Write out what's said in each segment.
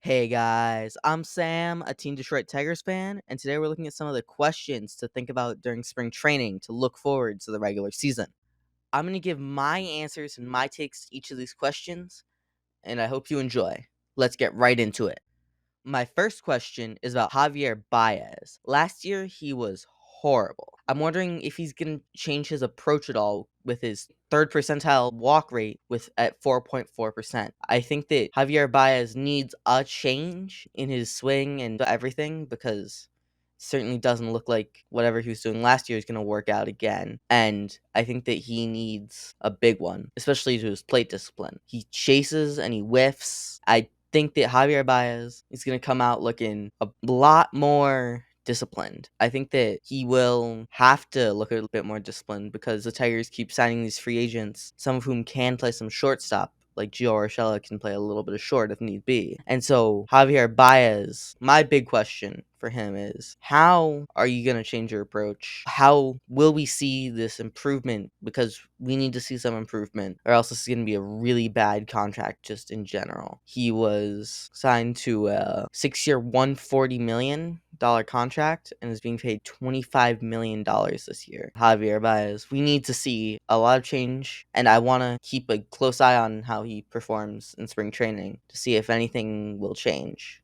Hey guys, I'm Sam, a Team Detroit Tigers fan, and today we're looking at some of the questions to think about during spring training to look forward to the regular season. I'm going to give my answers and my takes to each of these questions, and I hope you enjoy. Let's get right into it. My first question is about Javier Baez. Last year, he was horrible. I'm wondering if he's going to change his approach at all with his third percentile walk rate at 4.4%. I think that Javier Baez needs a change in his swing and everything because it certainly doesn't look like whatever he was doing last year is going to work out again. And I think that he needs a big one, especially to his plate discipline. He chases and he whiffs. I think that Javier Baez is going to come out looking a lot more disciplined. I think that he will have to look a little bit more disciplined because the Tigers keep signing these free agents, some of whom can play some shortstop. Like Gio Urshela can play a little bit of short if need be. And so Javier Baez, my big question for him is, how are you going to change your approach? How will we see this improvement? Because we need to see some improvement, or else this is going to be a really bad contract just in general. He was signed to a 6-year, $140 million contract and is being paid $25 million this year. Javier Baez, we need to see a lot of change, and I want to keep a close eye on how he performs in spring training to see if anything will change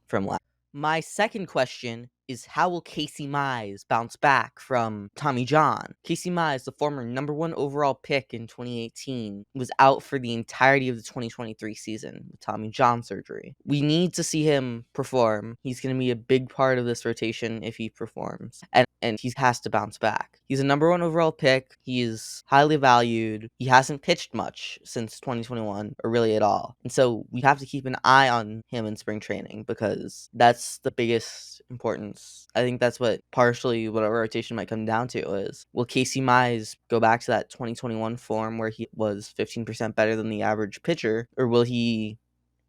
from last. My second question is, how will Casey Mize bounce back from Tommy John? Casey Mize, the former number 1 overall pick in 2018, was out for the entirety of the 2023 season with Tommy John surgery. We need to see him perform. He's going to be a big part of this rotation if he performs. And he has to bounce back. He's a number 1 overall pick. He is highly valued. He hasn't pitched much since 2021, or really at all. And so we have to keep an eye on him in spring training because that's the biggest importance. I think that's what partially what our rotation might come down to is, will Casey Mize go back to that 2021 form where he was 15% better than the average pitcher, or will he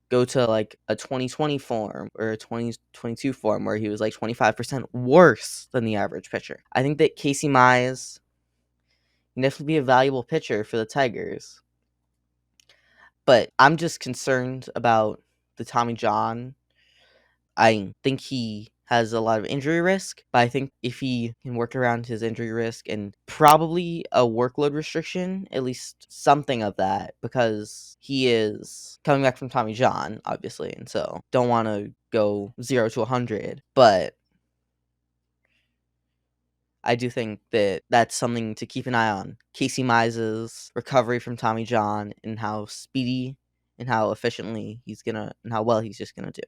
go to like a 2020 form or a 2022 form where he was like 25% worse than the average pitcher? I think that Casey Mize can definitely be a valuable pitcher for the Tigers. But I'm just concerned about the Tommy John. I think he has a lot of injury risk, but I think if he can work around his injury risk and probably a workload restriction, at least something of that, because he is coming back from Tommy John, obviously, and so don't want to go 0 to 100, but I do think that that's something to keep an eye on. Casey Mize's recovery from Tommy John and how speedy and how efficiently and how well he's just gonna do.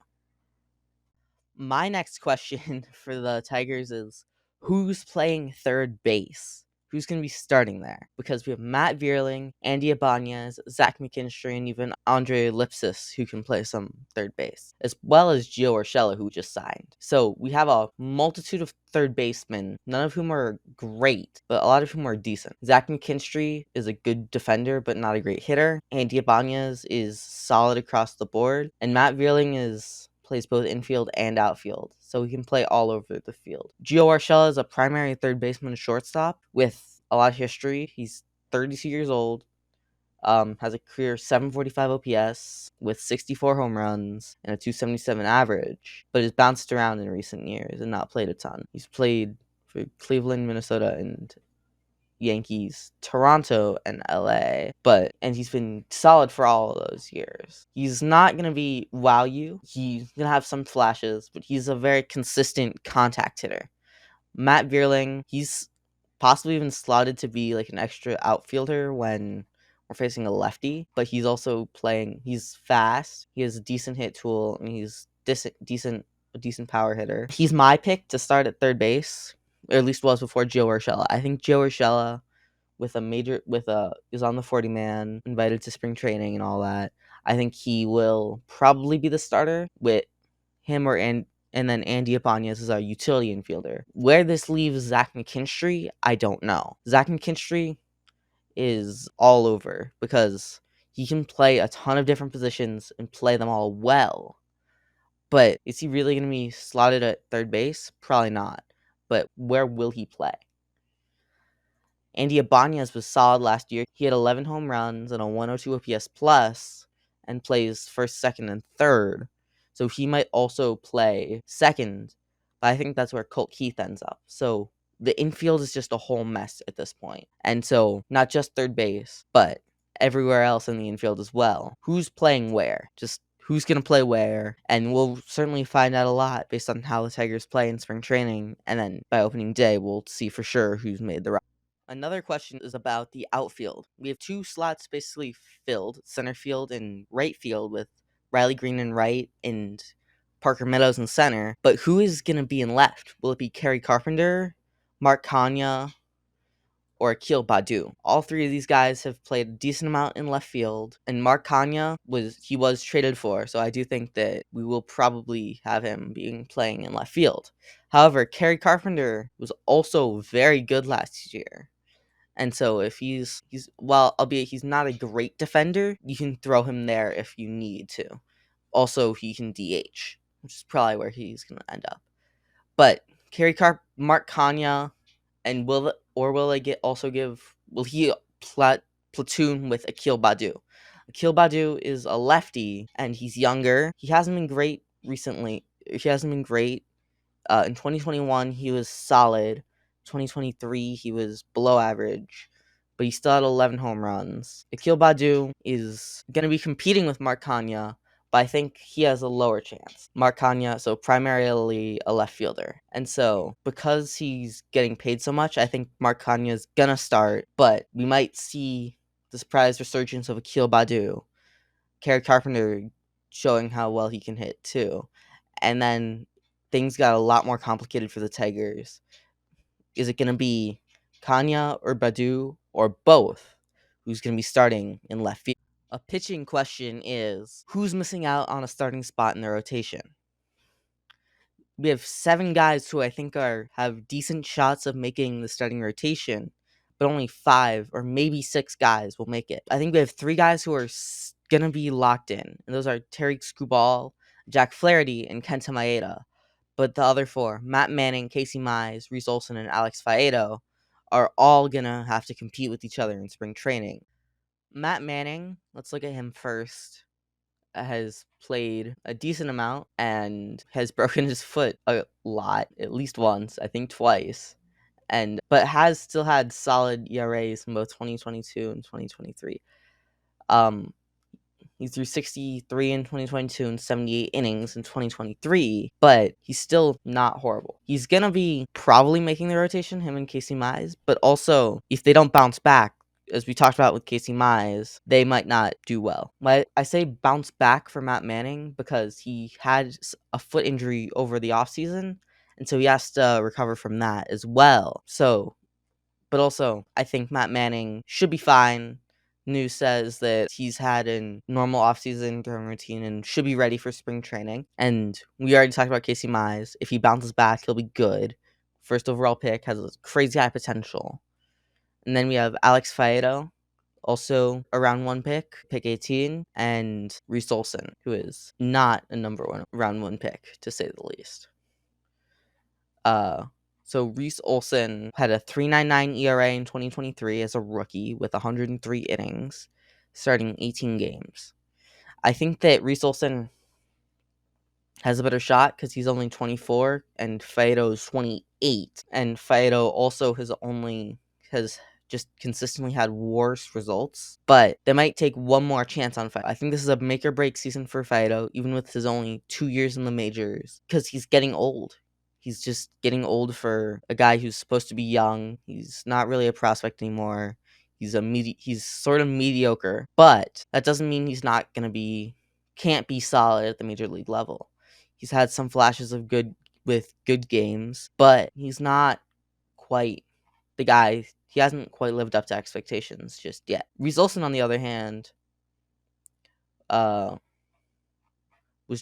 My next question for the Tigers is, who's playing third base? Who's going to be starting there? Because we have Matt Vierling, Andy Ibanez, Zach McKinstry, and even Andre Lipsis who can play some third base, as well as Gio Urshela, who just signed. So we have a multitude of third basemen, none of whom are great, but a lot of whom are decent. Zach McKinstry is a good defender, but not a great hitter. Andy Ibanez is solid across the board, and Matt Vierling plays both infield and outfield, so he can play all over the field. Gio Urshela is a primary third baseman and shortstop with a lot of history. He's 32 years old, has a career 745 OPS with 64 home runs and a 277 average, but has bounced around in recent years and not played a ton. He's played for Cleveland, Minnesota, and Yankees, Toronto, and LA, and he's been solid for all of those years. He's not going to be wow you. He's going to have some flashes, but he's a very consistent contact hitter. Matt Vierling, he's possibly even slotted to be like an extra outfielder when we're facing a lefty, but he's fast, he has a decent hit tool, and he's a decent power hitter. He's my pick to start at third base, or at least was before Gio Urshela. I think Gio Urshela is on the 40 man, invited to spring training and all that. I think he will probably be the starter with him and then Andy Ibanez is our utility infielder. Where this leaves Zach McKinstry, I don't know. Zach McKinstry is all over because he can play a ton of different positions and play them all well. But is he really going to be slotted at third base? Probably not. But where will he play? Andy Ibanez was solid last year. He had 11 home runs and a 102 OPS plus and plays first, second, and third. so he might also play second, but I think that's where Colt Keith ends up. So the infield is just a whole mess at this point. And so not just third base, but everywhere else in the infield as well. Who's playing where? Just who's going to play where? And we'll certainly find out a lot based on how the Tigers play in spring training. And then by opening day, we'll see for sure who's made the roster. Another question is about the outfield. We have two slots basically filled, center field and right field, with Riley Green in right and Parker Meadows in center. But who is going to be in left? Will it be Kerry Carpenter, Mark Kanya, or Akil Badu? All three of these guys have played a decent amount in left field, and Mark Kanya was traded for, so I do think that we will probably have him playing in left field. However, Kerry Carpenter was also very good last year. And so if he's well, albeit he's not a great defender, you can throw him there if you need to. Also, he can DH, which is probably where he's going to end up. But Mark Kanya, and will they will he platoon with Akil Badu? Akil Badu is a lefty and he's younger. He hasn't been great recently. He hasn't been great. In 2021, he was solid. 2023, he was below average, but he still had 11 home runs. Akil Badu is going to be competing with Mark Kanya, but I think he has a lower chance. Mark Kanya, so primarily a left fielder. And so, because he's getting paid so much, I think Mark Kanya is going to start, but we might see the surprise resurgence of Akil Badu. Kerry Carpenter showing how well he can hit too. And then things got a lot more complicated for the Tigers. Is it going to be Kanya or Badu or both who's going to be starting in left field? A pitching question is, who's missing out on a starting spot in the rotation? We have 7 guys who I think have decent shots of making the starting rotation, but only 5 or maybe 6 guys will make it. I think we have 3 guys who are going to be locked in, and those are Terry Screwball, Jack Flaherty, and Kenta Maeda. But the other 4, Matt Manning, Casey Mize, Reese Olson, and Alex Faedo, are all going to have to compete with each other in spring training. Matt Manning, let's look at him first, has played a decent amount and has broken his foot a lot, at least once, I think twice. But has still had solid ERAs in both 2022 and 2023. He threw 63 in 2022 and 78 innings in 2023, but he's still not horrible. He's going to be probably making the rotation, him and Casey Mize, but also if they don't bounce back, as we talked about with Casey Mize, they might not do well. I say bounce back for Matt Manning because he had a foot injury over the offseason, and so he has to recover from that as well. But also, I think Matt Manning should be fine. News says that he's had a normal offseason throwing routine and should be ready for spring training. And we already talked about Casey Mize. If he bounces back, he'll be good. First overall pick, has a crazy high potential. And then we have Alex Faedo, also a round 1 pick 18, and Reese Olson, who is not a round 1 pick, to say the least. So Reese Olson had a 3.99 ERA in 2023 as a rookie with 103 innings, starting 18 games. I think that Reese Olson has a better shot because he's only 24 and Faedo's 28. And Faedo also has just consistently had worse results, but they might take one more chance on Faedo. I think this is a make or break season for Faedo, even with his only 2 years in the majors, because he's getting old. He's just getting old for a guy who's supposed to be young. He's not really a prospect anymore. He's sort of mediocre, but that doesn't mean he's can't be solid at the major league level. He's had some flashes of good games, but he's not quite the guy. He hasn't quite lived up to expectations just yet. Reese Olson, on the other hand, was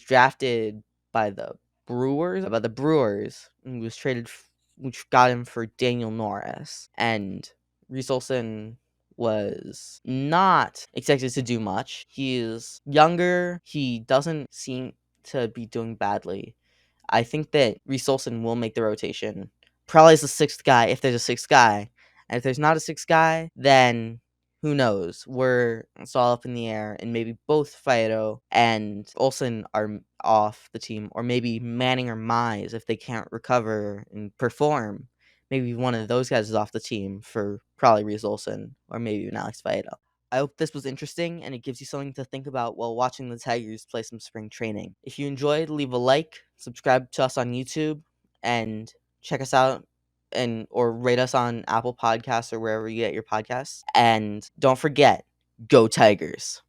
drafted by the Brewers, and was traded, which got him for Daniel Norris. And Reese Olson was not expected to do much. He is younger. He doesn't seem to be doing badly. I think that Reese Olson will make the rotation. Probably as the 6th guy, if there's a 6th guy. And if there's not a 6th guy, then who knows? It's all up in the air, and maybe both Fido and Olsen are off the team, or maybe Manning or Mize if they can't recover and perform. Maybe one of those guys is off the team for probably Reese Olsen or maybe even Alex Fido. I hope this was interesting and it gives you something to think about while watching the Tigers play some spring training. If you enjoyed, leave a like, subscribe to us on YouTube, and check us out and or rate us on Apple Podcasts or wherever you get your podcasts. And don't forget, go Tigers.